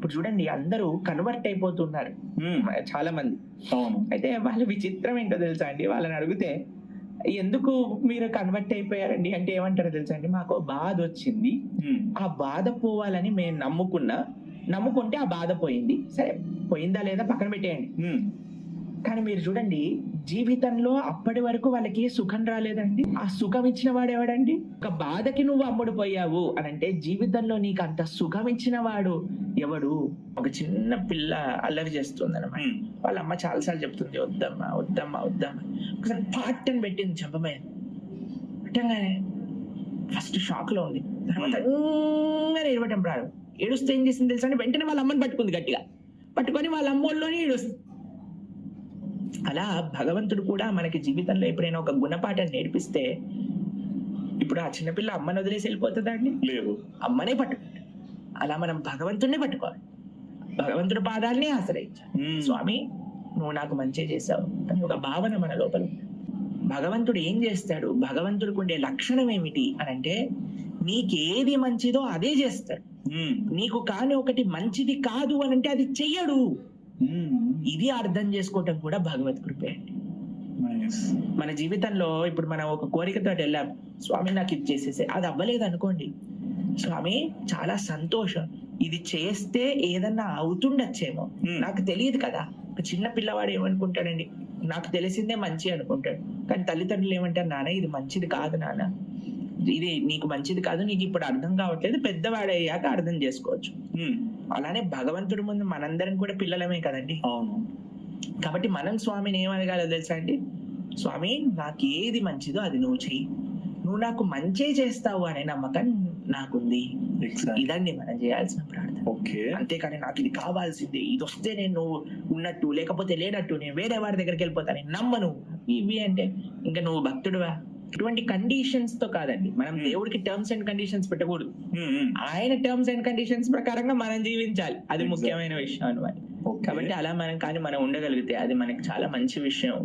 ఇప్పుడు చూడండి అందరూ కన్వర్ట్ అయిపోతున్నారు చాలా మంది. అవును. అయితే వాళ్ళ విచిత్రం ఏంటో తెలుసా అండి, వాళ్ళని అడిగితే ఎందుకు మీరు కన్వర్ట్ అయిపోయారండి అంటే ఏమంటారో తెలుసా అండి, మాకు బాధ వచ్చింది, ఆ బాధ పోవాలని మేము నమ్ముకుంటే ఆ బాధ పోయింది. సరే పోయిందా లేదా పక్కన పెట్టేయండి. కానీ మీరు చూడండి జీవితంలో అప్పటి వరకు వాళ్ళకి సుఖం రాలేదండి. ఆ సుఖం ఇచ్చిన వాడు ఎవడండి? ఒక బాధకి నువ్వు అమ్ముడు పోయావు అని అంటే జీవితంలో నీకు అంత సుఖం ఇచ్చిన వాడు ఎవడు? ఒక చిన్న పిల్ల అల్లరి చేస్తుంది అనమాట. వాళ్ళ అమ్మ చాలాసార్లు చెప్తుంది వద్దమ్మా వద్దమ్మా వద్దమ్మా. ఒకసారి పాట్ అని పెట్టింది చెప్పమే పెట్టంగానే ఫస్ట్ షాక్ లో ఉంది. తర్వాత ఏడవటం రాదు. ఏడుస్తే ఏం చేసింది తెలుసా అండి, వెంటనే వాళ్ళ అమ్మని పట్టుకుంది గట్టిగా. పట్టుకొని వాళ్ళ అమ్మోళ్ళలోనే ఏడుస్తుంది. అలా భగవంతుడు కూడా మనకి జీవితంలో ఎప్పుడైనా ఒక గుణపాఠం నేర్పిస్తే, ఇప్పుడు ఆ చిన్నపిల్ల అమ్మని వదిలేసి వెళ్ళిపోతుందా అండి? లేదు, అమ్మనే పట్టుకుంటాడు. అలా మనం భగవంతుడిని పట్టుకోవాలి, భగవంతుడి పాదాలనే ఆశ్రయించాలి. స్వామి నువ్వు నాకు మంచి చేసావు అని ఒక భావన మన లోపల ఉంది. భగవంతుడు ఏం చేస్తాడు, భగవంతుడికి ఉండే లక్షణం ఏమిటి అని అంటే నీకేది మంచిదో అదే చేస్తాడు. నీకు కాని ఒకటి మంచిది కాదు అని అంటే అది చెయ్యడు. ఇది అర్థం చేసుకోవటం కూడా భగవత్ కృపే అండి. మన జీవితంలో ఇప్పుడు మనం ఒక కోరికతో వెళ్ళాం, స్వామి నాకు ఇది చేసేసే, అది అవ్వలేదు అనుకోండి, స్వామి చాలా సంతోషం, ఇది చేస్తే ఏదన్నా అవుతుండొచ్చేమో, నాకు తెలియదు కదా. ఒక చిన్న పిల్లవాడు ఏమనుకుంటాడండి, నాకు తెలిసిందే మంచి అనుకుంటాడు. కానీ తల్లిదండ్రులు ఏమంటారు, నాన్న ఇది మంచిది కాదు నాన్న, ఇది నీకు మంచిది కాదు, నీకు ఇప్పుడు అర్థం కావట్లేదు, పెద్దవాడయ్యాక అర్థం చేసుకోవచ్చు. అలానే భగవంతుడి ముందు మనందరం కూడా పిల్లలమే కదండి. అవును. కాబట్టి మనం స్వామిని ఏమనగాలో తెలుసా అండి, స్వామి నాకు ఏది మంచిదో అది నువ్వు చెయ్యి, నువ్వు నాకు మంచి చేస్తావు అనే నమ్మకం నాకుంది. ఇదండి మనం చేయాల్సిన ప్రార్థన. అంతేకాని నాకు ఇది కావాల్సిందే, ఇది వస్తే నేను నువ్వు ఉన్నట్టు లేకపోతే లేనట్టు నేను వేరే వారి దగ్గరికి వెళ్ళిపోతాను, నమ్మను ఇవి అంటే ఇంకా నువ్వు భక్తుడువా? ఇటువంటి కండిషన్స్ తో కాదండి మనం దేవుడికి టర్మ్స్ అండ్ కండిషన్స్ పెట్టకూడదు. ఆయన టర్మ్స్ అండ్ కండిషన్స్ ప్రకారంగా మనం జీవించాలి, అది ముఖ్యమైన విషయం అన్నమాట. కాబట్టి అలా మనం ఉండగలిగితే అది మనకి చాలా మంచి విషయం.